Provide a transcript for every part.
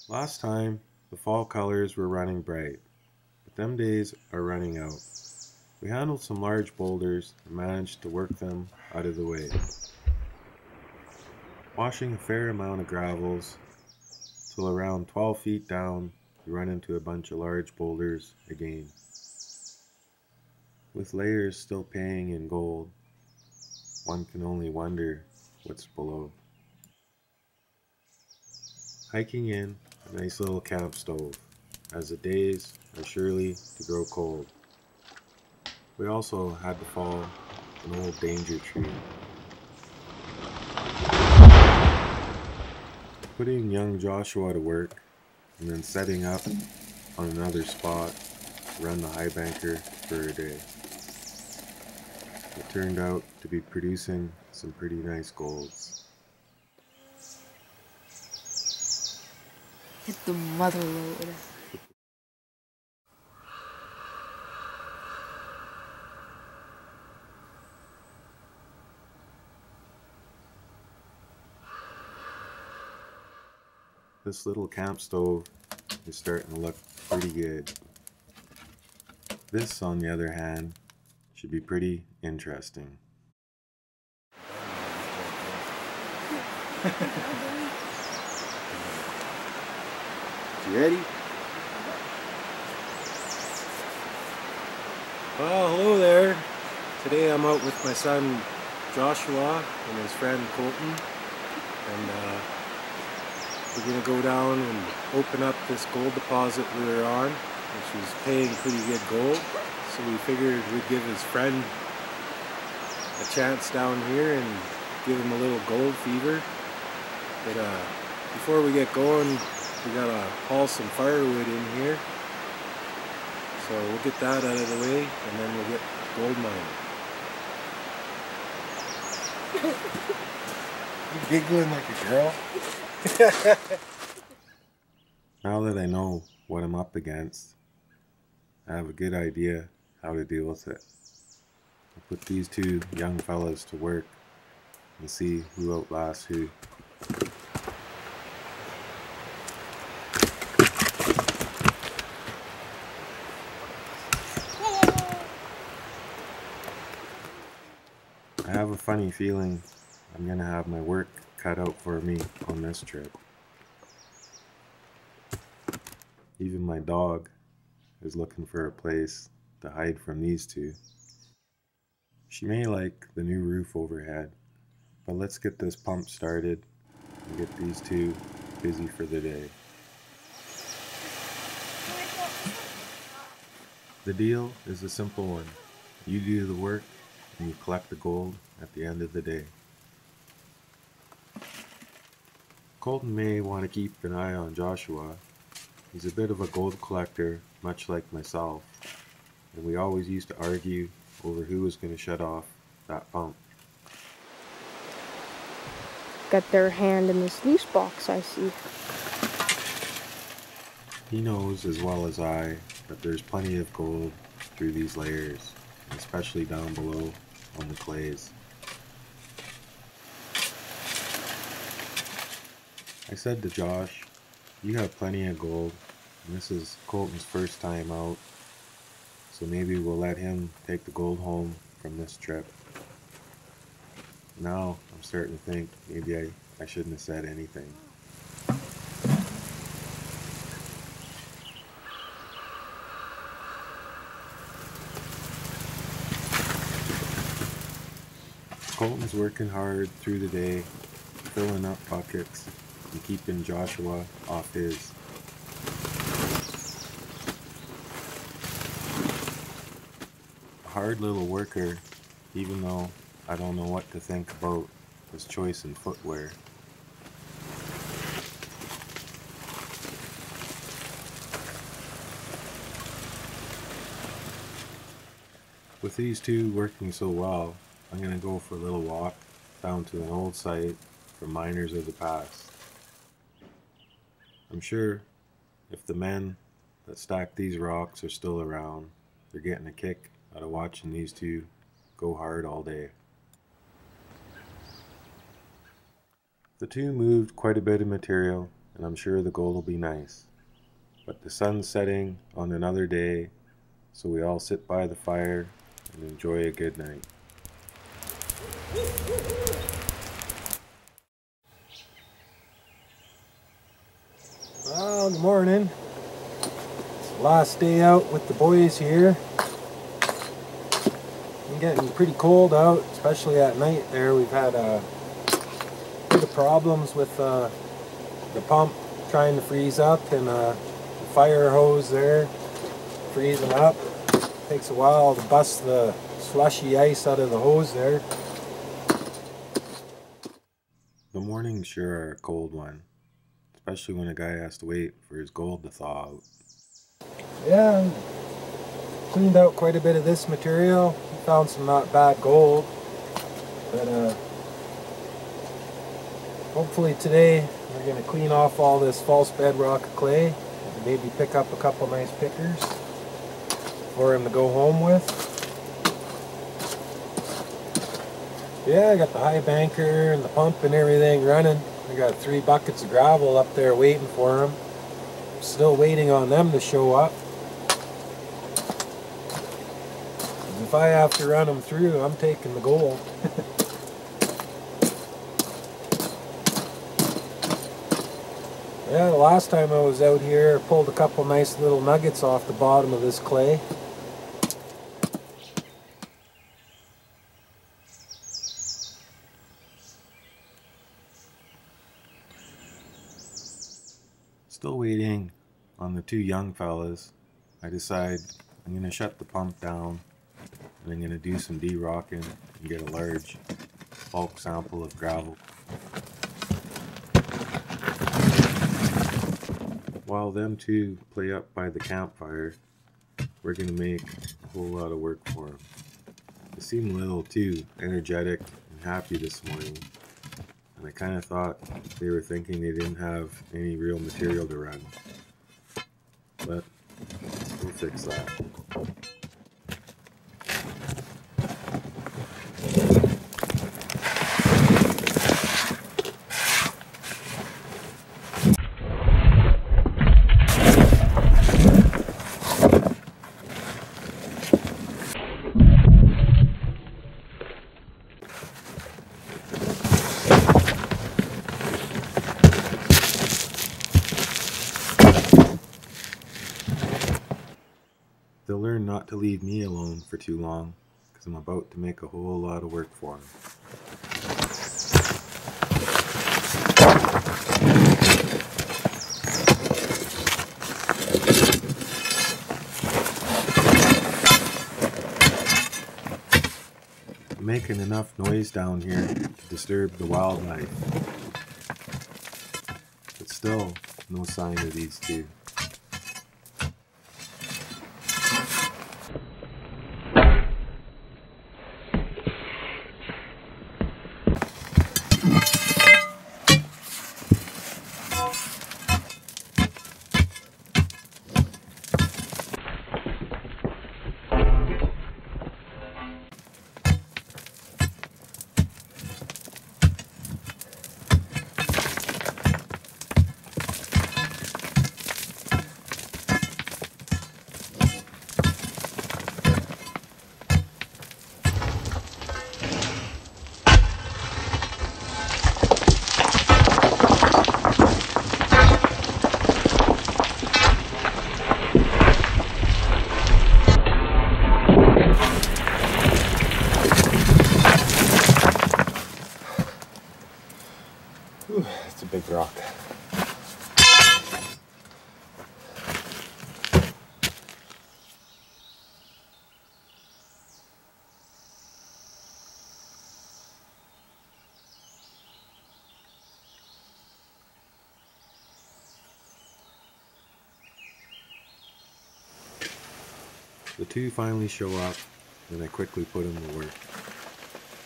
Last time, the fall colors were running bright, but them days are running out. We handled some large boulders and managed to work them out of the way. Washing a fair amount of gravels, till around 12 feet down, we run into a bunch of large boulders again. With layers still paying in gold, one can only wonder what's below. Hiking in a nice little camp stove, as the days are surely to grow cold. We also had to fall an old danger tree. Putting young Joshua to work, and then setting up on another spot to run the high banker for a day. It turned out to be producing some pretty nice golds. Hit the mother load. This little camp stove is starting to look pretty good. This, on the other hand, should be pretty interesting. You ready? Well, hello there. Today I'm out with my son Joshua and his friend Colton, and we're going to go down and open up this gold deposit we were on, which is paying pretty good gold. So we figured we'd give his friend a chance down here and give him a little gold fever. But before we get going, we gotta haul some firewood in here. So we'll get that out of the way and then we'll get gold mining. You giggling like a girl? Now that I know what I'm up against, I have a good idea how to deal with it. I'll put these two young fellas to work and see who outlasts who. I have a funny feeling I'm gonna have my work cut out for me on this trip. Even my dog is looking for a place to hide from these two. She may like the new roof overhead, but let's get this pump started and get these two busy for the day. The deal is a simple one. You do the work and you collect the gold at the end of the day. Colton may want to keep an eye on Joshua. He's a bit of a gold collector, much like myself, and we always used to argue over who was going to shut off that pump. Got their hand in this loose box, I see. He knows as well as I that there's plenty of gold through these layers, especially down below on the clays. I said to Josh, you have plenty of gold, and this is Colton's first time out, so maybe we'll let him take the gold home from this trip. Now I'm starting to think maybe I shouldn't have said anything. Colton's working hard through the day, filling up buckets and keeping Joshua off his. A hard little worker, even though I don't know what to think about his choice in footwear. With these two working so well, I'm going to go for a little walk down to an old site for miners of the past. I'm sure if the men that stacked these rocks are still around, they're getting a kick out of watching these two go hard all day. The two moved quite a bit of material and I'm sure the gold will be nice. But the sun's setting on another day, so we all sit by the fire and enjoy a good night. Well, good morning. It's the last day out with the boys here. It's getting pretty cold out, especially at night there. We've had a bit of problems with the pump trying to freeze up, and the fire hose there freezing up. Takes a while to bust the slushy ice out of the hose there. The mornings sure are a cold one, especially when a guy has to wait for his gold to thaw out. Yeah, cleaned out quite a bit of this material. Found some not bad gold, but hopefully today we're going to clean off all this false bedrock clay and maybe pick up a couple nice pickers for him to go home with. Yeah, I got the high banker and the pump and everything running. I got 3 buckets of gravel up there waiting for him. Still waiting on them to show up. If I have to run them through, I'm taking the gold. Yeah, the last time I was out here, I pulled a couple nice little nuggets off the bottom of this clay. Still waiting on the 2 young fellas. I decide I'm going to shut the pump down, and I'm going to do some de-rocking and get a large bulk sample of gravel. While them 2 play up by the campfire, we're going to make a whole lot of work for them. They seem a little too energetic and happy this morning, and I kind of thought they were thinking they didn't have any real material to run. But we'll fix that. They'll learn not to leave me alone for too long, because I'm about to make a whole lot of work for them. I'm making enough noise down here to disturb the wildlife, but still no sign of these 2. It's a big rock. The 2 finally show up, and I quickly put them to work.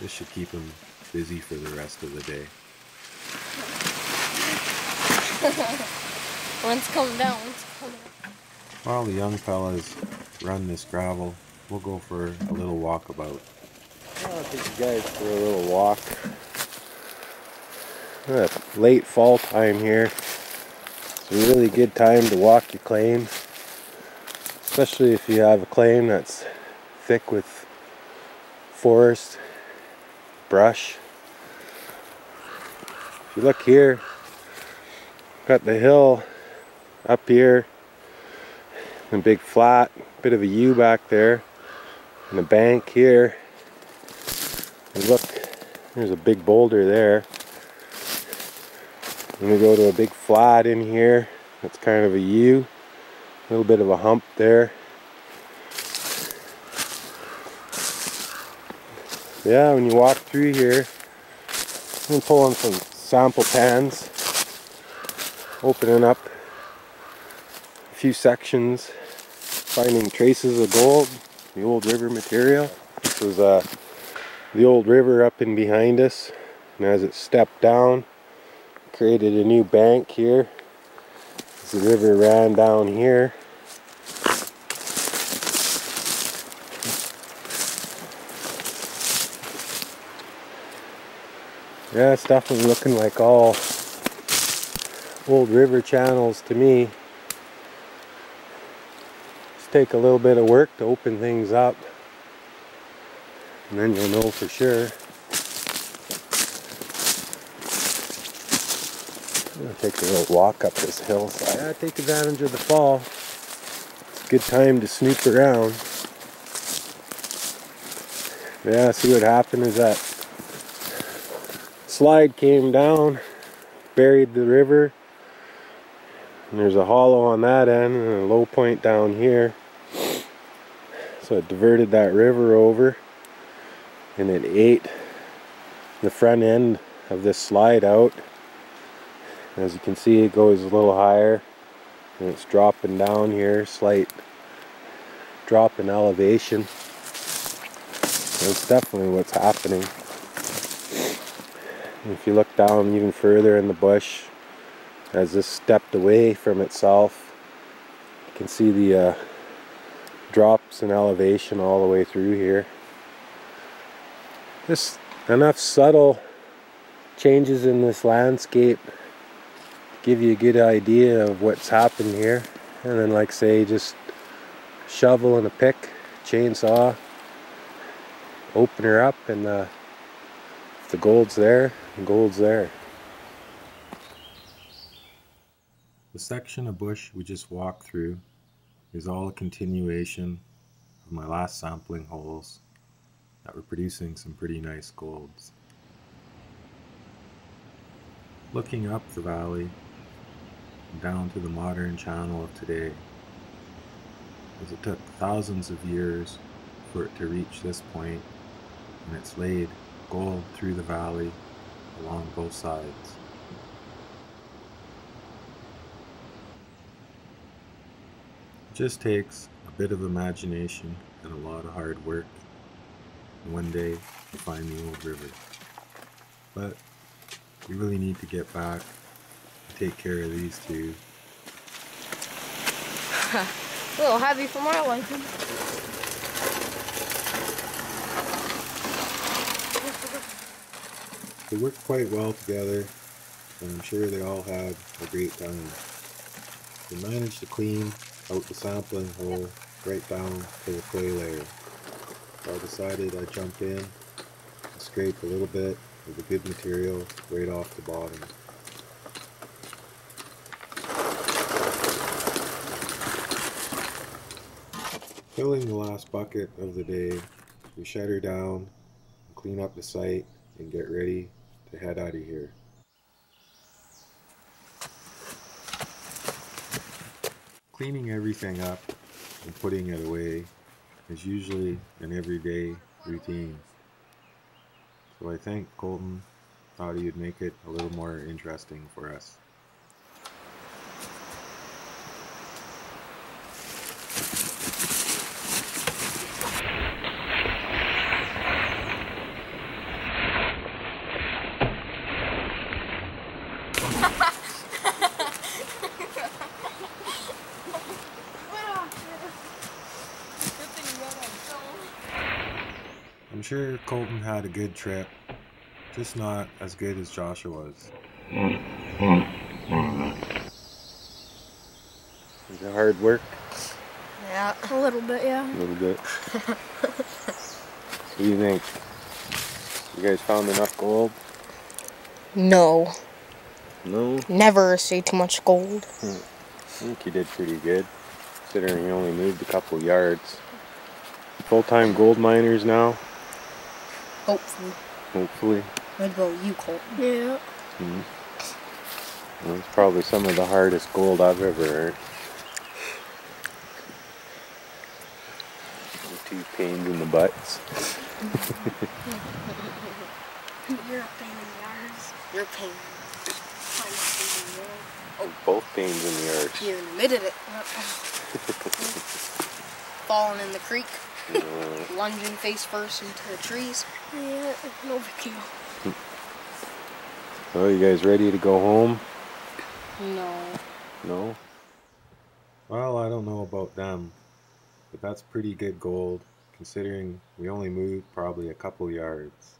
This should keep them busy for the rest of the day. One's coming down, one's coming up. While the young fellas run this gravel, we'll go for a little walkabout. I'll take you guys for a little walk. Late fall time here. It's a really good time to walk your claim, especially if you have a claim that's thick with forest, brush. If you look here, got the hill up here, and a big flat, bit of a U back there, and a bank here. And look, there's a big boulder there. And we go to a big flat in here. That's kind of a U. A little bit of a hump there. Yeah, when you walk through here, I'm pulling some sample pans, opening up a few sections, finding traces of gold, the old river material. This is the old river up in behind us, and as it stepped down, created a new bank here. As the river ran down here. Yeah, it's definitely looking like all old river channels to me. Just take a little bit of work to open things up, and then you'll know for sure. I'm gonna take a little walk up this hillside. Yeah, take advantage of the fall. It's a good time to snoop around. Yeah, see what happened is that slide came down, buried the river, and there's a hollow on that end and a low point down here. So it diverted that river over, and it ate the front end of this slide out. As you can see, it goes a little higher, and it's dropping down here, slight drop in elevation. That's definitely what's happening. If you look down even further in the bush, as this stepped away from itself, you can see the drops in elevation all the way through here. Just enough subtle changes in this landscape to give you a good idea of what's happened here. And then, like say, just shovel and a pick, chainsaw, open her up, and if the gold's there, the gold's there. The section of bush we just walked through is all a continuation of my last sampling holes that were producing some pretty nice golds. Looking up the valley and down to the modern channel of today, as it took thousands of years for it to reach this point, and it's laid gold through the valley along both sides. It just takes a bit of imagination and a lot of hard work, and one day to find the old river. But we really need to get back and take care of these two. A little heavy for my liking. They work quite well together, and I'm sure they all had a great time. They managed to clean out the sampling hole right down to the clay layer. So I decided I'd jump in and scrape a little bit of the good material right off the bottom. Filling the last bucket of the day, we shut her down, clean up the site, and get ready to head out of here. Cleaning everything up and putting it away is usually an everyday routine. So I think Colton thought he'd make it a little more interesting for us. I'm sure Colton had a good trip, just not as good as Joshua's. of hard work? Yeah, a little bit, yeah. A little bit. What do you think? You guys found enough gold? No. No? Never see too much gold. I think you did pretty good, considering you only moved a couple yards. Full-time gold miners now? Hopefully. Hopefully. What about you, Colton? Yeah. Well, it's probably some of the hardest gold I've ever earned. 2 pains in the butts. You're a pain in the arse. You're a pain. I'm a pain in the arse. Oh, both pains in the arse. You admitted it. Falling in the creek. Lunging face first into the trees. Yeah, no big deal. So, you guys ready to go home? No. No? Well, I don't know about them, but that's pretty good gold, considering we only moved probably a couple yards.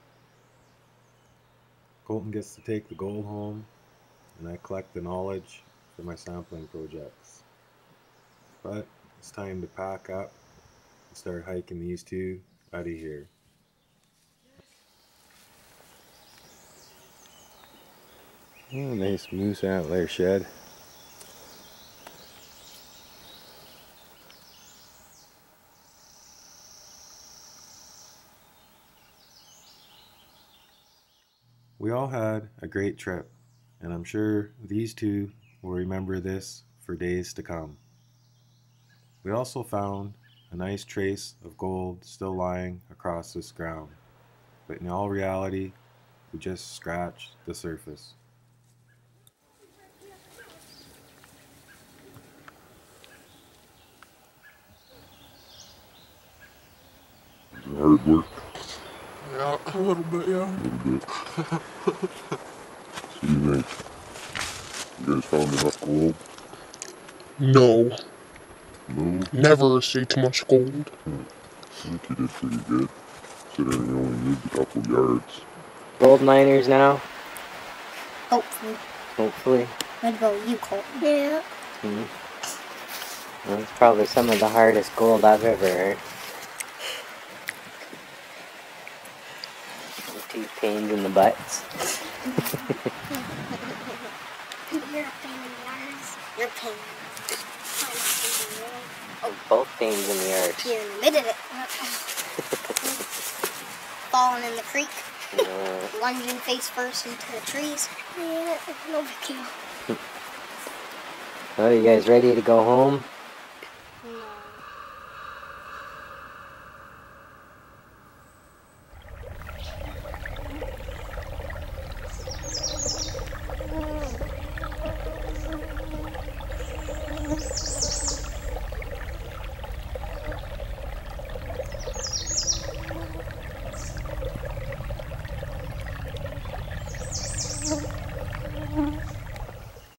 Colton gets to take the gold home, and I collect the knowledge for my sampling projects. But it's time to pack up and start hiking these two out of here. Oh, nice moose antler shed. We all had a great trip, and I'm sure these two will remember this for days to come. We also found a nice trace of gold still lying across this ground, but in all reality, we just scratched the surface. Hard work. Yeah, a little bit, yeah. A little bit. So you think you guys found enough gold? No. No? Never see too much gold. I think you did pretty good, considering you only moved a couple yards. Gold miners now? Hopefully. Hopefully. What about you, Colton? Yeah. Well, it's probably some of the hardest gold I've ever earned. 2 pains in the butts. You're a pain in the arse. You're a pain. I'm a pain in the arse. Oh, both pains in the arse. You admitted it. Falling in the creek. Lunging face first into the trees. Yeah, no big deal. So, you guys ready to go home?